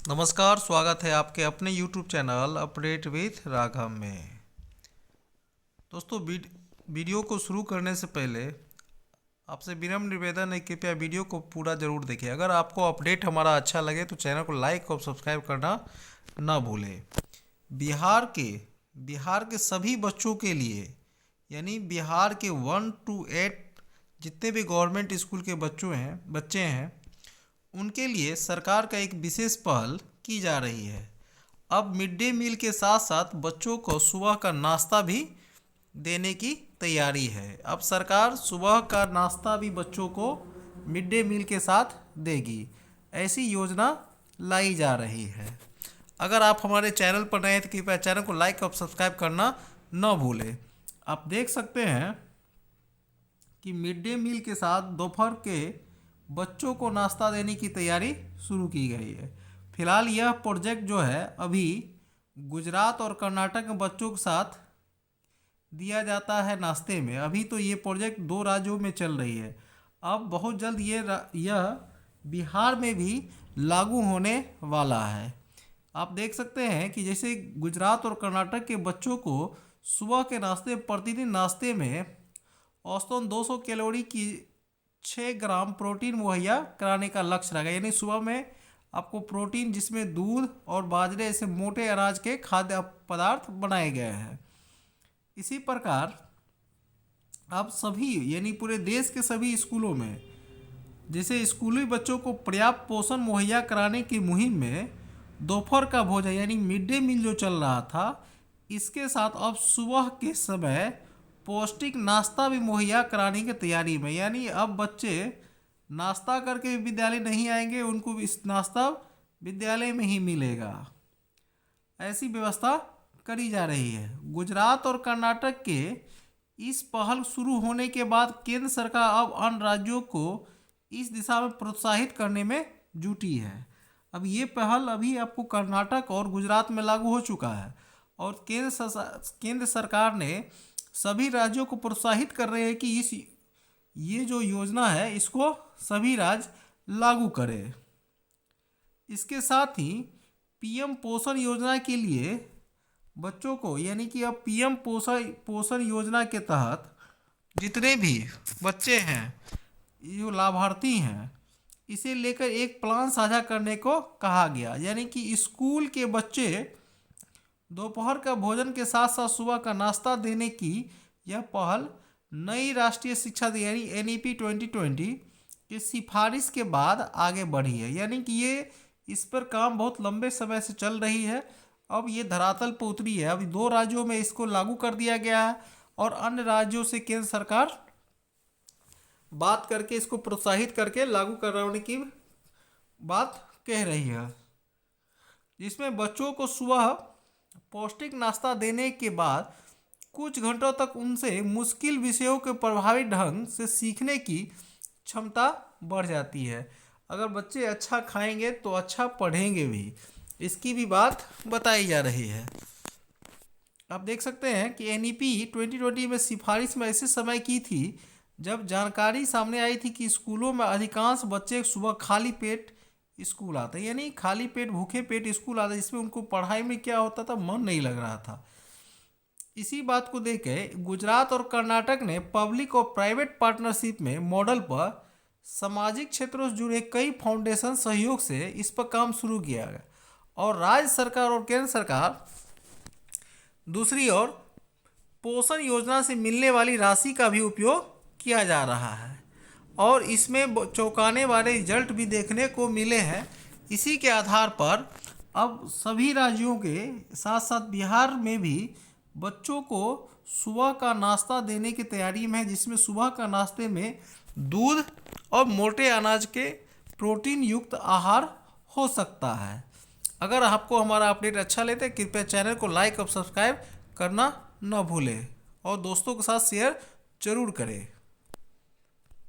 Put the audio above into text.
नमस्कार, स्वागत है आपके अपने YouTube channel update with Raghav में। दोस्तों, वीडियो को शुरू करने से पहले आपसे विनम्र निवेदन है, कृपया वीडियो को पूरा ज़रूर देखें। अगर आपको अपडेट हमारा अच्छा लगे तो चैनल को लाइक और सब्सक्राइब करना ना भूलें। बिहार के सभी बच्चों के लिए, यानी बिहार के 1 to 8 जितने भी गवर्नमेंट स्कूल के बच्चे हैं उनके लिए सरकार का एक विशेष पहल की जा रही है। अब मिड डे मील के साथ साथ बच्चों को सुबह का नाश्ता भी देने की तैयारी है। अब सरकार सुबह का नाश्ता भी बच्चों को मिड डे मील के साथ देगी, ऐसी योजना लाई जा रही है। अगर आप हमारे चैनल पर नए हैं तो कृपया चैनल को लाइक और सब्सक्राइब करना न भूलें। आप देख सकते हैं कि मिड डे मील के साथ दोपहर के बच्चों को नाश्ता देने की तैयारी शुरू की गई है। फिलहाल यह प्रोजेक्ट जो है अभी गुजरात और कर्नाटक के बच्चों के साथ दिया जाता है नाश्ते में। अभी तो ये प्रोजेक्ट 2 राज्यों में चल रही है। अब बहुत जल्द यह बिहार में भी लागू होने वाला है। आप देख सकते हैं कि जैसे गुजरात और कर्नाटक के बच्चों को सुबह के प्रतिदिन नाश्ते में औसतन 200 कैलोरी की 6 ग्राम प्रोटीन मुहैया कराने का लक्ष्य रहेगा। यानी सुबह में आपको प्रोटीन, जिसमें दूध और बाजरे ऐसे मोटे अनाज के खाद्य पदार्थ बनाए गए हैं। इसी प्रकार अब सभी, यानी पूरे देश के सभी स्कूलों में जैसे स्कूली बच्चों को पर्याप्त पोषण मुहैया कराने की मुहिम में दोपहर का भोजन यानी मिड डे मील जो चल रहा था, इसके साथ अब सुबह के समय पौष्टिक नाश्ता भी मुहैया कराने की तैयारी में। यानी अब बच्चे नाश्ता करके विद्यालय नहीं आएंगे, उनको इस नाश्ता विद्यालय में ही मिलेगा, ऐसी व्यवस्था करी जा रही है। गुजरात और कर्नाटक के इस पहल शुरू होने के बाद केंद्र सरकार अब अन्य राज्यों को इस दिशा में प्रोत्साहित करने में जुटी है। अब ये पहल अभी आपको कर्नाटक और गुजरात में लागू हो चुका है और केंद्र सरकार ने सभी राज्यों को प्रोत्साहित कर रहे हैं कि ये जो योजना है इसको सभी राज्य लागू करें। इसके साथ ही पीएम पोषण योजना के लिए बच्चों को, यानी कि अब पीएम पोषण योजना के तहत जितने भी बच्चे हैं, जो लाभार्थी हैं, इसे लेकर एक प्लान साझा करने को कहा गया। यानी कि स्कूल के बच्चे दोपहर का भोजन के साथ साथ सुबह का नाश्ता देने की यह पहल नई राष्ट्रीय शिक्षा नीति यानी एनईपी 2020 की सिफारिश के बाद आगे बढ़ी है। यानी कि इस पर काम बहुत लंबे समय से चल रही है। अब ये धरातल पर उतरी है। अभी 2 राज्यों में इसको लागू कर दिया गया है और अन्य राज्यों से केंद्र सरकार बात करके इसको प्रोत्साहित करके लागू करवाने की बात कह रही है, जिसमें बच्चों को सुबह पौष्टिक नाश्ता देने के बाद कुछ घंटों तक उनसे मुश्किल विषयों के प्रभावी ढंग से सीखने की क्षमता बढ़ जाती है। अगर बच्चे अच्छा खाएंगे तो अच्छा पढ़ेंगे भी, इसकी भी बात बताई जा रही है। आप देख सकते हैं कि एनईपी 2020 में सिफारिश में ऐसे समय की थी जब जानकारी सामने आई थी कि स्कूलों में अधिकांश बच्चे सुबह खाली पेट स्कूल आते हैं, यानी खाली पेट, भूखे पेट स्कूल आते, जिसमें उनको पढ़ाई में क्या होता था, मन नहीं लग रहा था। इसी बात को देख के गुजरात और कर्नाटक ने पब्लिक और प्राइवेट पार्टनरशिप में मॉडल पर सामाजिक क्षेत्रों से जुड़े कई फाउंडेशन सहयोग से इस पर काम शुरू किया गया और राज्य सरकार और केंद्र सरकार दूसरी ओर पोषण योजना से मिलने वाली राशि का भी उपयोग किया जा रहा है और इसमें चौंकाने वाले रिजल्ट भी देखने को मिले हैं। इसी के आधार पर अब सभी राज्यों के साथ साथ बिहार में भी बच्चों को सुबह का नाश्ता देने की तैयारी में है, जिसमें सुबह का नाश्ते में दूध और मोटे अनाज के प्रोटीन युक्त आहार हो सकता है। अगर आपको हमारा अपडेट अच्छा लगे तो कृपया चैनल को लाइक और सब्सक्राइब करना न भूलें और दोस्तों के साथ शेयर जरूर करें।